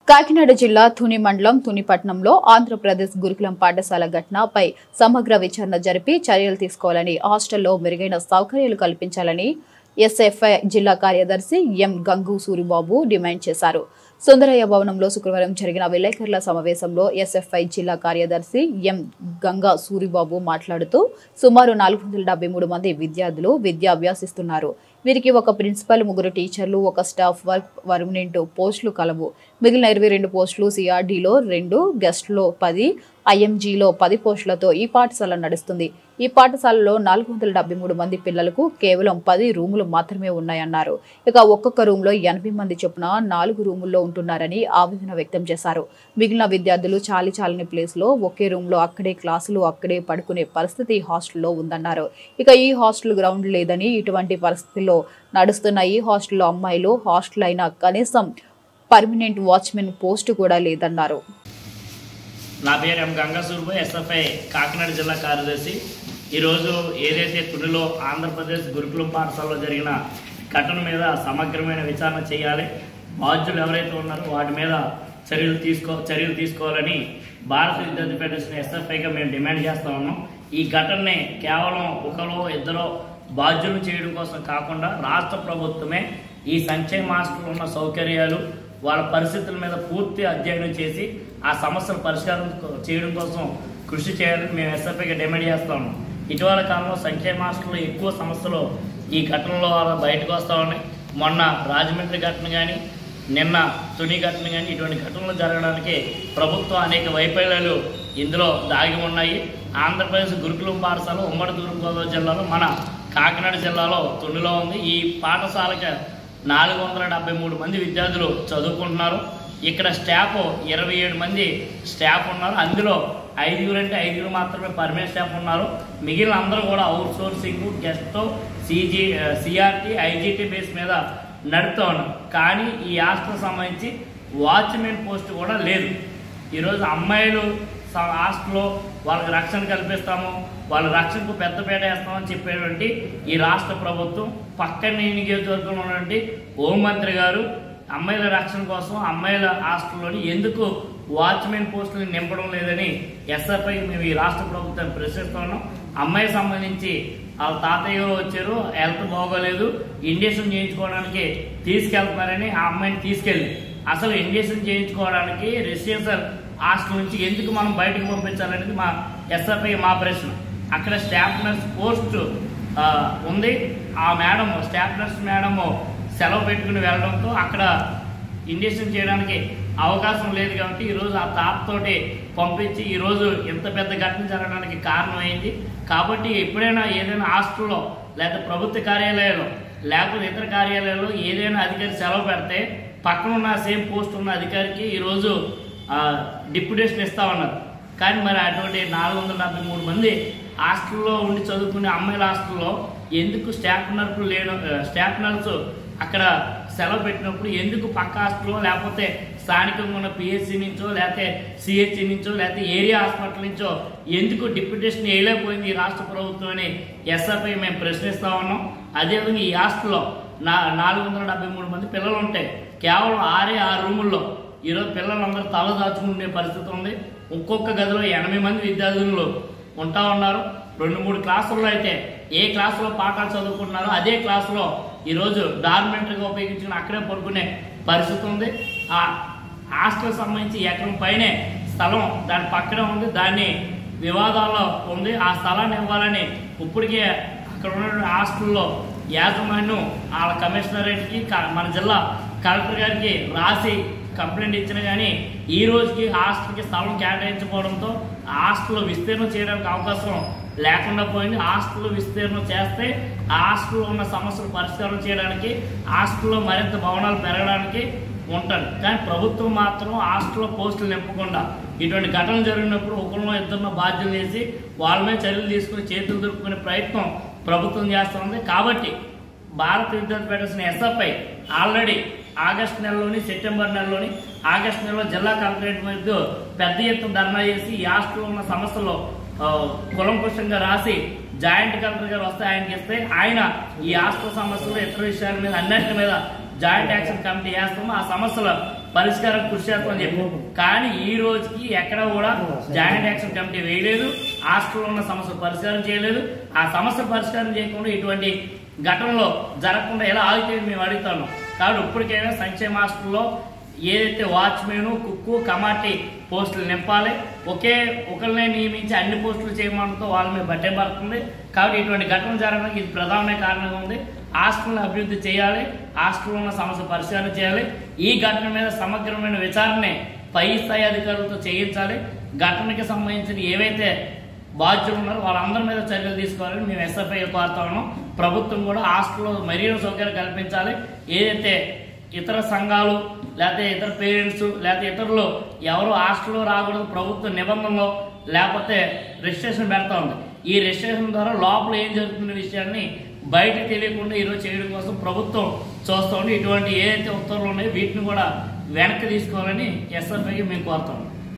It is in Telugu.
కాకినాడ జిల్లా తుని మండలం తునిపట్నంలో ఆంధ్రప్రదేశ్ గురుకులం పాఠశాల ఘటనపై సమగ్ర విచారణ జరిపి చర్యలు తీసుకోవాలని, హాస్టల్లో మెరుగైన సౌకర్యాలు కల్పించాలని ఎస్ఎఫ్ఐ జిల్లా కార్యదర్శి ఎం గంగు సూరిబాబు డిమాండ్ చేశారు. సుందరయ్య భవనంలో శుక్రవారం జరిగిన విలేకరుల సమావేశంలో ఎస్ఎఫ్ఐ జిల్లా కార్యదర్శి ఎం గంగా సూరిబాబు మాట్లాడుతూ సుమారు 473 మంది విద్యార్థులు విద్య అభ్యసిస్తున్నారు. వీరికి ఒక ప్రిన్సిపల్, 3 టీచర్లు, ఒక స్టాఫ్ వర్క్ పర్మనెంట్ పోస్టులు కలవు. మిగిలిన 22 పోస్టులు సిఆర్డీలో 2, గెస్ట్లో 10, ఐఎంజీలో 10 పోస్టులతో ఈ పాఠశాల నడుస్తుంది. ఈ పాఠశాలలో 473 మంది పిల్లలకు కేవలం 10 రూములు మాత్రమే ఉన్నాయన్నారు. ఇక ఒక్కొక్క రూమ్ లో 80 మంది చొప్పున 4 రూముల్లో ఉంటున్నారని ఆవేదన వ్యక్తం చేశారు. మిగిలిన విద్యార్థులు చాలని ప్లేస్ లో ఒకే రూమ్ లో అక్కడే క్లాసులు, అక్కడే పడుకునే పరిస్థితి హాస్టల్లో ఉందన్నారు. ఇక ఈ హాస్టల్ గ్రౌండ్ లేదని, ఇటువంటి పరిస్థితుల్లో నడుస్తున్న ఈ హాస్టల్లో అమ్మాయిలు హాస్టల్ అయినా కనీసం పర్మనెంట్ వాచ్మెన్ పోస్టు కూడా లేదన్నారు. నా పేరు ఎం గంగా సూరిబాబు, ఎస్ఎఫ్ఐ కాకినాడ జిల్లా కార్యదర్శి. ఈరోజు ఏదైతే తునిలో ఆంధ్రప్రదేశ్ గురుకులం పాఠశాలలో జరిగిన ఘటన మీద సమగ్రమైన విచారణ చేయాలి, బాధ్యులు ఎవరైతే ఉన్నారో వాటి మీద చర్యలు తీసుకోవాలని భారత విద్యార్థి ఫెడరేషన్ ఎస్ఎఫ్ఐగా మేము డిమాండ్ చేస్తా ఉన్నాం. ఈ ఘటనని కేవలం ఒకరో ఇద్దరో బాధ్యులు చేయడం కోసం కాకుండా రాష్ట్ర ప్రభుత్వమే ఈ సంక్షేమ హాస్టల్లో ఉన్న సౌకర్యాలు, వాళ్ళ పరిస్థితుల మీద పూర్తి అధ్యయనం చేసి ఆ సమస్యలు పరిష్కారం చేయడం కోసం కృషి చేయాలని మేము ఎస్ఎఫ్ఐగా డిమాండ్ చేస్తా ఉన్నాం. ఇటీవల కాలంలో సంక్షేమ హాస్టల్లో ఎక్కువ సమస్యలు ఈ ఘటనలో బయటకు వస్తూ ఉన్నాయి. మొన్న రాజమండ్రి ఘటన కానీ, నిన్న తుని ఘటన కానీ, ఇటువంటి ఘటనలు జరగడానికి ప్రభుత్వం అనేక వైఫల్యాలు ఇందులో దాగి ఉన్నాయి. ఆంధ్రప్రదేశ్ గురుకులం పాఠశాల ఉమ్మడి తూర్పుగోదావరి జిల్లాలో మన కాకినాడ జిల్లాలో తునిలో ఉంది. ఈ పాఠశాలకి 473 మంది విద్యార్థులు చదువుకుంటున్నారు. ఇక్కడ స్టాఫ్ 27 మంది స్టాఫ్ ఉన్నారు. అందులో 5 అంటే 5 మాత్రమే పర్మనెంట్ స్టాఫ్ ఉన్నారు. మిగిలిన అందరూ కూడా out sourcing, guest, CRT, IGT base మీద నడుపుతూ ఉన్నారు. కానీ ఈ హాస్టల్ సంబంధించి వాచ్మెన్ పోస్ట్ కూడా లేదు. ఈరోజు అమ్మాయిలు హాస్టల్లో వాళ్ళకి రక్షణ కల్పిస్తాము, వాళ్ళ రక్షణకు పెద్దపేట వేస్తామని చెప్పేటువంటి ఈ రాష్ట్ర ప్రభుత్వం పక్కనే నియోజకవర్గంలో ఉన్నటువంటి హోంమంత్రి గారు అమ్మాయిల రక్షణ కోసం అమ్మాయిల హాస్టల్లోని ఎందుకు వాచ్మెన్ పోస్టులు నింపడం లేదని ఎస్ఎఫ్ఐ మేము ఈ రాష్ట్ర ప్రభుత్వాన్ని ప్రశ్నిస్తూ ఉన్నాం. అమ్మాయికి సంబంధించి వాళ్ళ తాతయ్య వచ్చారు, హెల్త్ బాగోలేదు, ఇంజక్షన్ చేయించుకోవడానికి తీసుకెళ్తున్నారని ఆ అమ్మాయిని తీసుకెళ్ళి అసలు ఇంజక్షన్ చేయించుకోవడానికి రెసిడెన్షియల్ హాస్టల్ నుంచి ఎందుకు మనం బయటకు పంపించాలనేది మా ఎస్ఎఫ్ఐ మా ప్రశ్న. అక్కడ స్టాఫ్ నర్స్ పోస్ట్ ఉంది. ఆ మేడం, స్టాఫ్ నర్స్ మేడం సెలవు పెట్టుకుని వెళ్ళడంతో అక్కడ ఇంజక్షన్ చేయడానికి అవకాశం లేదు. కాబట్టి ఈరోజు ఆ తాతతోటి పంపించి ఈరోజు ఇంత పెద్ద ఘటన జరగడానికి కారణమైంది. కాబట్టి ఎప్పుడైనా ఏదైనా హాస్టల్లో లేదా ప్రభుత్వ కార్యాలయాల్లో లేకపోతే ఇతర కార్యాలయాల్లో ఏదైనా అధికారి సెలవు పెడితే పక్కనున్న సేమ్ పోస్ట్ ఉన్న అధికారికి ఈరోజు డిప్యుటేషన్ ఇస్తామన్నారు. కానీ మరి అటువంటి 473 మంది హాస్టల్లో ఉండి చదువుకునే అమ్మాయిల హాస్టల్లో ఎందుకు స్టాఫ్ నర్సు అక్కడ సెలవు పెట్టినప్పుడు ఎందుకు పక్క హాస్టల్లో లేకపోతే స్థానికంగా ఉన్న పిహెచ్సి నుంచో లేకపోతే సిహెచ్సి నుంచో లేకపోతే ఏరియా హాస్పిటల్ నుంచో ఎందుకు డిప్యుటేషన్ వేయలేకపోయింది ఈ రాష్ట్ర ప్రభుత్వం అని ఎస్ఎఫ్ఐ మేము ప్రశ్నిస్తా ఉన్నాం. అదేవిధంగా ఈ హాస్టల్లో 473 మంది పిల్లలు ఉంటాయి. కేవలం 6 రూముల్లో ఈరోజు పిల్లలందరూ తల దాచుకునే పరిస్థితి ఉంది. ఒక్కొక్క గదిలో 80 మంది విద్యార్థులు ఉంటా ఉన్నారు. 2-3 క్లాసుల్లో అయితే ఏ క్లాసులో పాఠాలు చదువుకుంటున్నారో అదే క్లాసులో ఈరోజు డార్మెంటరీగా ఉపయోగించుకుని అక్కడే పడుకునే పరిస్థితి ఉంది. ఆ హాస్టల్ సంబంధించి ఎకరం పైనే స్థలం దాని పక్కనే ఉంది, దాన్ని వివాదాల్లో ఉంది. ఆ స్థలాన్ని ఇవ్వాలని ఇప్పటికే అక్కడ ఉన్న హాస్టల్లో యాజమాన్యం వాళ్ళ కమిషనరేట్కి మన జిల్లా కలెక్టర్ గారికి రాసి కంప్లైంట్ ఇచ్చిన కానీ ఈ రోజుకి హాస్టల్కి స్థలం కేటాయించుకోవడంతో హాస్టల్లో విస్తీర్ణం చేయడానికి అవకాశం లేకుండా పోయింది. హాస్టల్లో విస్తీర్ణం చేస్తే హాస్టల్లో ఉన్న సమస్యలు పరిష్కారం చేయడానికి, హాస్టల్లో మరింత భవనాలు పెరగడానికి ఉంటుంది. కానీ ప్రభుత్వం మాత్రం హాస్టల్లో పోస్టులు నింపకుండా ఇటువంటి ఘటనలు జరిగినప్పుడు ఒకరినో ఇద్దరినో బాధ్యత చేసి వాళ్ళ మీద చర్యలు తీసుకుని చేతులు దొరుకునే ప్రయత్నం ప్రభుత్వం చేస్తుంది. కాబట్టి భారత విద్యార్థి ఫెడరేషన్ ఎస్ఎఫ్ఐ ఆల్రెడీ ఆగస్టు నెలలోని, సెప్టెంబర్ నెలలోని, ఆగస్టు నెలలో జిల్లా కలెక్టరేట్ మీద పెద్ద ఎత్తున ధర్నా చేసి ఈ హాస్టల్లో ఉన్న సమస్యలు కులంకుశంగా రాసి జాయింట్ కలెక్టర్ గారు వస్తే ఆయనకి ఇస్తే ఆయన ఈ హాస్టల్ సమస్యలు ఇతర విషయాల మీద అన్నింటి మీద జాయింట్ యాక్షన్ కమిటీ వేస్తాము. ఆ సమస్యలు పరిష్కారం కృషి చేస్తామని చెప్పి, కానీ ఈ రోజుకి ఎక్కడ కూడా జాయింట్ యాక్షన్ కమిటీ వేయలేదు, హాస్టల్లో ఉన్న సమస్య పరిష్కారం చేయలేదు. ఆ సమస్య పరిష్కారం చేయకుండా ఇటువంటి ఘటనలో జరగకుండా ఎలా ఆగితే మేము అడుగుతాను. కాబట్టి ఇప్పటికైనా సంక్షేమ హాస్టల్లో ఏదైతే వాచ్మెన్, కుక్కు, కమాటీ పోస్టులు నింపాలి. ఒకరినే నియమించి అన్ని పోస్టులు చేయమంటూ వాళ్ళ మీద బట్టే పడుతుంది. కాబట్టి ఇటువంటి ఘటనలు జరగడానికి ఇది ప్రధానమైన కారణంగా ఉంది. హాస్టల్ని అభివృద్ధి చేయాలి, హాస్టల్లో ఉన్న సమస్య పరిష్కారం చేయాలి. ఈ ఘటన మీద సమగ్రమైన విచారణ పై స్థాయి అధికారులతో చేయించాలి. ఘటనకి సంబంధించిన ఏవైతే బాధ్యులు ఉన్నారో వాళ్ళందరి మీద చర్యలు తీసుకోవాలని మేము ఎస్ఎఫ్ఐ కోరుతా ఉన్నాం. ప్రభుత్వం కూడా హాస్టల్లో మరిన్ని సౌకర్యాలు కల్పించాలి. ఏదైతే ఇతర సంఘాలు లేకపోతే ఇతర పేరెంట్స్ లేకపోతే ఇతరులు ఎవరు హాస్టల్లో రాకూడదు ప్రభుత్వ నిబంధనలో లేకపోతే రిజిస్ట్రేషన్ పెడతా ఉంది. ఈ రిజిస్ట్రేషన్ ద్వారా లోపల ఏం జరుగుతున్న విషయాన్ని బయటకు తెలియకుండా ఈరోజు చేయడం కోసం ప్రభుత్వం చూస్తూ ఉంది. ఇటువంటి ఏదైతే ఉత్తర్వులు ఉన్నాయో వీటిని కూడా వెనక్కి తీసుకోవాలని ఎస్ఎఫ్ఐకి మేము కోరుతాం.